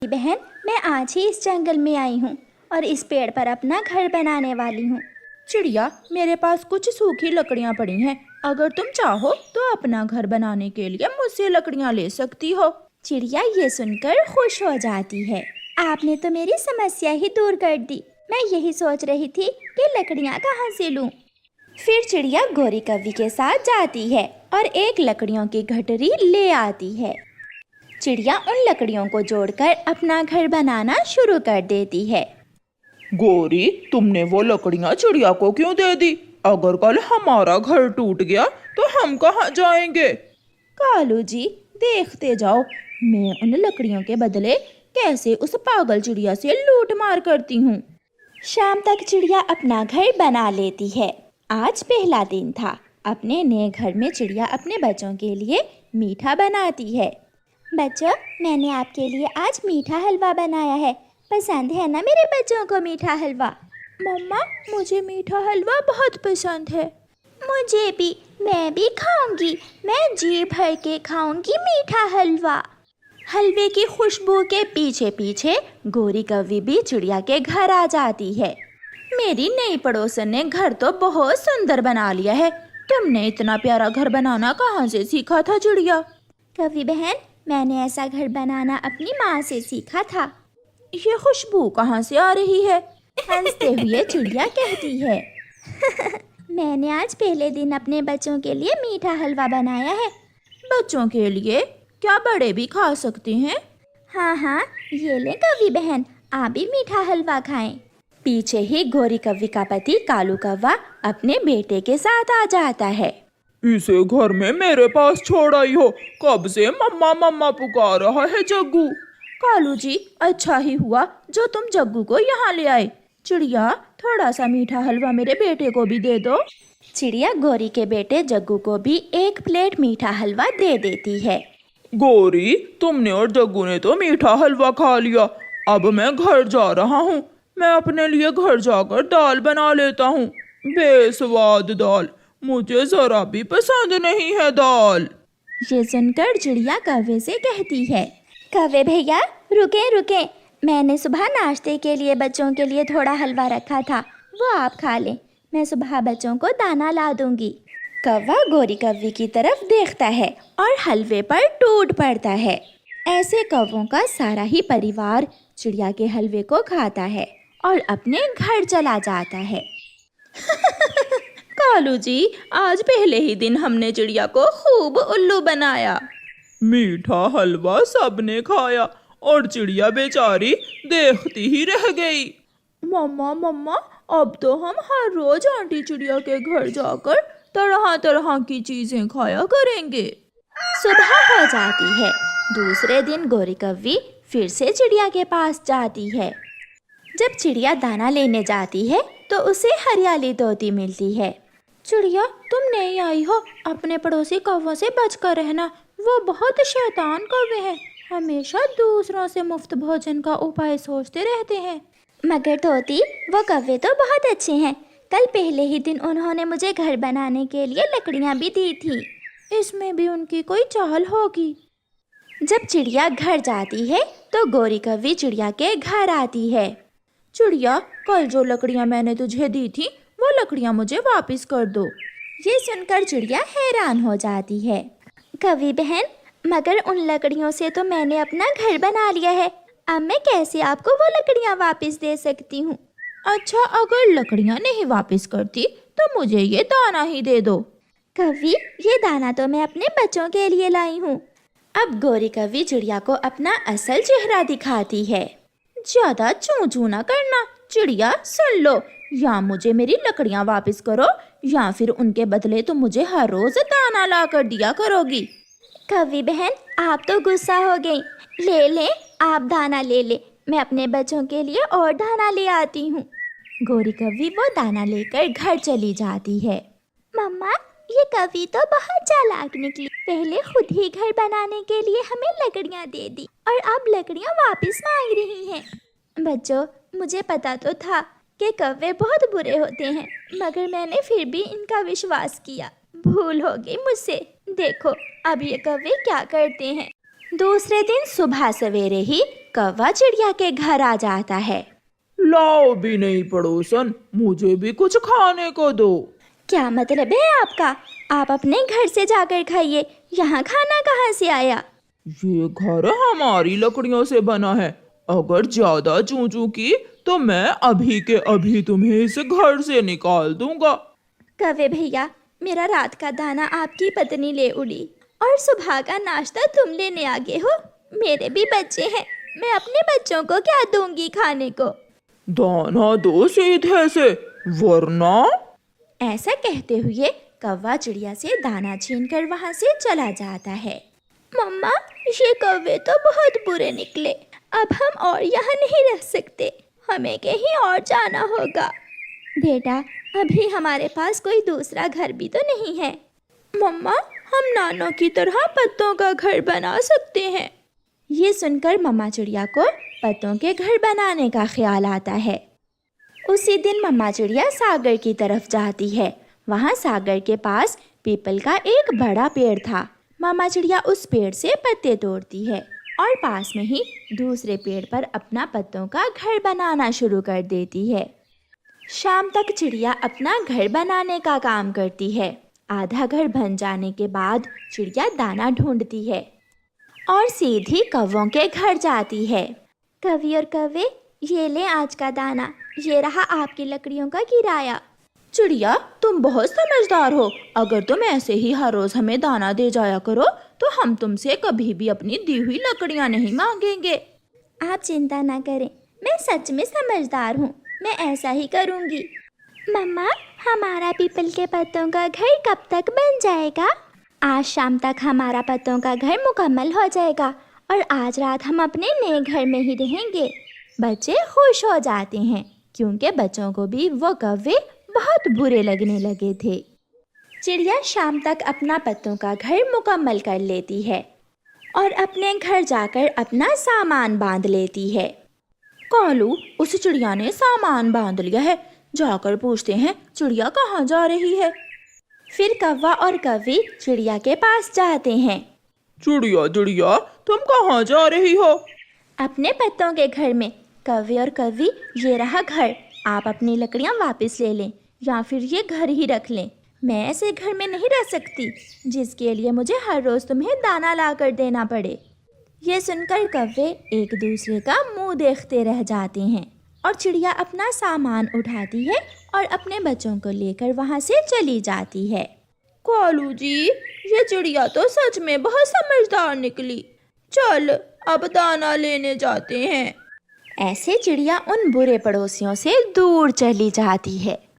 बहन, मैं आज ही इस जंगल में आई हूँ और इस पेड़ पर अपना घर बनाने वाली हूँ। चिड़िया, मेरे पास कुछ सूखी लकड़ियाँ पड़ी हैं। अगर तुम चाहो तो अपना घर बनाने के लिए मुझसे लकड़ियाँ ले सकती हो। चिड़िया ये सुनकर खुश हो जाती है। आपने तो मेरी समस्या ही दूर कर दी। मैं यही सोच रही थी कि लकड़ियाँ कहाँ से लूँ। फिर चिड़िया गौरी कव्वी के साथ जाती है और एक लकड़ियों की गठरी ले आती है। चिड़िया उन लकड़ियों को जोड़कर अपना घर बनाना शुरू कर देती है। गौरी, तुमने वो लकड़ियाँ चिड़िया को क्यों दे दी? अगर कल हमारा घर टूट गया तो हम कहाँ जाएंगे? कालू जी, देखते जाओ, मैं उन लकड़ियों के बदले कैसे उस पागल चिड़िया से लूट मार करती हूँ। शाम तक चिड़िया अपना घर बना लेती है। आज पहला दिन था। अपने नए घर में चिड़िया अपने बच्चों के लिए मीठा बनाती है। बच्चों, मैंने आपके लिए आज मीठा हलवा बनाया है। पसंद है ना मेरे बच्चों को मीठा हलवा? मम्मा, मुझे मीठा हलवा बहुत पसंद है। मुझे भी, मैं भी खाऊंगी। मैं जी भर के खाऊंगी मीठा हलवा। हलवे की खुशबू के पीछे पीछे गौरी कव्वी भी चिड़िया के घर आ जाती है। मेरी नई पड़ोसन ने घर तो बहुत सुंदर बना लिया है। तुमने इतना प्यारा घर बनाना कहाँ से सीखा था चिड़िया? कव्वी बहन, मैंने ऐसा घर बनाना अपनी माँ से सीखा था। ये खुशबू कहाँ से आ रही है? हंसते हुए चिड़िया कहती है मैंने आज पहले दिन अपने बच्चों के लिए मीठा हलवा बनाया है। बच्चों के लिए? क्या बड़े भी खा सकते हैं? हाँ हाँ, ये ले कव्वी बहन, आप भी मीठा हलवा खाएं। पीछे ही गौरी कव्वी का पति कालू कौवा अपने बेटे के साथ आ जाता है। इसे घर में मेरे पास छोड़ आई हो। कब से मम्मा मम्मा पुकार रहा है जग्गू। कालू जी, अच्छा ही हुआ जो तुम जग्गू को यहाँ ले आए। चिड़िया, थोड़ा सा मीठा हलवा मेरे बेटे को भी दे दो। चिड़िया गौरी के बेटे जग्गू को भी एक प्लेट मीठा हलवा दे देती है। गौरी, तुमने और जग्गू ने तो मीठा हलवा खा लिया। अब मैं घर जा रहा हूँ। मैं अपने लिए घर जाकर दाल बना लेता हूँ। बेस्वाद दाल, मुझे जरा भी पसंद नहीं है दाल। ये सुनकर चिड़िया कौवे से कहती है, कौवे भैया, रुके रुके, मैंने सुबह नाश्ते के लिए बच्चों के लिए थोड़ा हलवा रखा था, वो आप खा लें। मैं सुबह बच्चों को दाना ला दूंगी। कौवा गौरी कव्वी की तरफ देखता है और हलवे पर टूट पड़ता है। ऐसे कौवों का सारा ही परिवार चिड़िया के हलवे को खाता है और अपने घर चला जाता है। कालू जी, आज पहले ही दिन हमने चिड़िया को खूब उल्लू बनाया। मीठा हलवा सबने खाया और चिड़िया बेचारी देखती ही रह गई। मम्मा मम्मा, अब तो हम हर रोज आंटी चिड़िया के घर जाकर तरह तरह की चीजें खाया करेंगे। सुबह हो जाती है। दूसरे दिन गौरी कव्वी फिर से चिड़िया के पास जाती है। जब चिड़िया दाना लेने जाती है तो उसे हरियाली तोती मिलती है। चिड़िया, तुम नहीं आई हो, अपने पड़ोसी कौवों से बचकर रहना। वो बहुत शैतान कौवे हैं, हमेशा दूसरों से मुफ्त भोजन का उपाय सोचते रहते हैं। मगर तोती, वो कौवे तो बहुत अच्छे हैं। कल पहले ही दिन उन्होंने मुझे घर बनाने के लिए लकड़ियाँ भी दी थी। इसमें भी उनकी कोई चाल होगी। जब चिड़िया घर जाती है तो गौरी कव्वी चिड़िया के घर आती है। चिड़िया, कल जो लकड़ियाँ मैंने तुझे दी थी वो लकड़ियाँ मुझे वापस कर दो। ये सुनकर चिड़िया हैरान हो जाती है। कव्वी बहन, मगर उन लकड़ियों से तो मैंने अपना घर बना लिया है। अब मैं कैसे आपको वो लकड़ियाँ वापस दे सकती हूँ? अच्छा, अगर लकड़ियाँ नहीं वापस करती तो मुझे ये दाना ही दे दो। कव्वी, ये दाना तो मैं अपने बच्चों के लिए लाई हूँ। अब गौरी कव्वी चिड़िया को अपना असल चेहरा दिखाती है। ज्यादा चूं चूं ना करना। चिड़िया, सुन लो, या मुझे मेरी लकड़ियाँ वापस करो या फिर उनके बदले तुम मुझे हर रोज दाना ला कर दिया करोगी। कव्वी बहन, आप तो गुस्सा हो गई। ले ले, आप दाना ले ले, मैं अपने बच्चों के लिए और दाना ले आती हूँ। गौरी कव्वी वो दाना लेकर घर चली जाती है। मम्मा, ये कव्वी तो बहुत चालाक निकली। पहले खुद ही घर बनाने के लिए हमें लकड़ियाँ दे दी और अब लकड़ियाँ वापस मांग रही हैं। बच्चों, मुझे पता तो था कि कौवे बहुत बुरे होते हैं, मगर मैंने फिर भी इनका विश्वास किया। भूल हो गई मुझसे। देखो अब ये कौवे क्या करते हैं। दूसरे दिन सुबह सवेरे ही कौवा चिड़िया के घर आ जाता है। लाओ भी नहीं पड़ोसन, मुझे भी कुछ खाने को दो। क्या मतलब है आपका? आप अपने घर से जाकर खाइए, यहाँ खाना कहाँ से आया? ये घर हमारी लकड़ियों से बना है, अगर ज्यादा चूं चूं की तो मैं अभी के अभी तुम्हें इस घर से निकाल दूंगा। कौवे भैया, मेरा रात का दाना आपकी पत्नी ले उड़ी और सुबह का नाश्ता तुम लेने आ गए हो। मेरे भी बच्चे हैं, मैं अपने बच्चों को क्या दूंगी खाने को? दाना दो सीधे से, वरना। ऐसा कहते हुए कौवा चिड़िया से दाना छीनकर वहां से चला जाता है। मम्मा, ये कौवे तो बहुत बुरे निकले, अब हम और यहाँ नहीं रह सकते, हमें कहीं और जाना होगा। बेटा, अभी हमारे पास कोई दूसरा घर भी तो नहीं है। मम्मा, हम नानों की तरह पत्तों का घर बना सकते हैं। ये सुनकर मम्मा चिड़िया को पत्तों के घर बनाने का ख्याल आता है। उसी दिन मम्मा चिड़िया सागर की तरफ जाती है। वहाँ सागर के पास पीपल का एक बड़ा पेड़ था। मम्मा चिड़िया उस पेड़ से पत्ते तोड़ती है और पास में ही दूसरे पेड़ पर अपना पत्तों का घर बनाना शुरू कर देती है। शाम तक चिड़िया अपना घर बनाने का काम करती है। आधा घर बन जाने के बाद चिड़िया दाना ढूंढती है और सीधी कौवों के घर जाती है। कौवी और कौवे, ये ले आज का दाना, ये रहा आपकी लकड़ियों का किराया। चिड़िया, तुम बहुत समझदार हो, अगर तुम ऐसे ही हर रोज हमें दाना दे जाया करो तो हम तुमसे कभी भी अपनी दी हुई लकड़ियाँ नहीं मांगेंगे। आप चिंता ना करें, मैं सच में समझदार हूँ, मैं ऐसा ही करूँगी। मम्मा, हमारा पीपल के पत्तों का घर कब तक बन जाएगा? आज शाम तक हमारा पत्तों का घर मुकम्मल हो जाएगा और आज रात हम अपने नए घर में ही रहेंगे। बच्चे खुश हो जाते हैं क्योंकि बच्चों को भी वो कौवे बहुत बुरे लगने लगे थे। चिड़िया शाम तक अपना पत्तों का घर मुकम्मल कर लेती है और अपने घर जाकर अपना सामान बांध लेती है। कालू, उस चिड़िया ने सामान बांध लिया है, जाकर पूछते हैं चिड़िया कहाँ जा रही है। फिर कौवा और कौवी चिड़िया के पास जाते हैं। चिड़िया चिड़िया, तुम कहाँ जा रही हो? अपने पत्तों के घर में। कौवे और कौवी, ये रहा घर, आप अपनी लकड़ियाँ वापस ले लें या फिर ये घर ही रख लें। मैं ऐसे घर में नहीं रह सकती जिसके लिए मुझे हर रोज़ तुम्हें दाना ला कर देना पड़े। ये सुनकर कौवे एक दूसरे का मुंह देखते रह जाते हैं और चिड़िया अपना सामान उठाती है और अपने बच्चों को लेकर वहाँ से चली जाती है। कालू जी, ये चिड़िया तो सच में बहुत समझदार निकली, चल अब दाना लेने जाते हैं। ऐसे चिड़िया उन बुरे पड़ोसियों से दूर चली जाती है।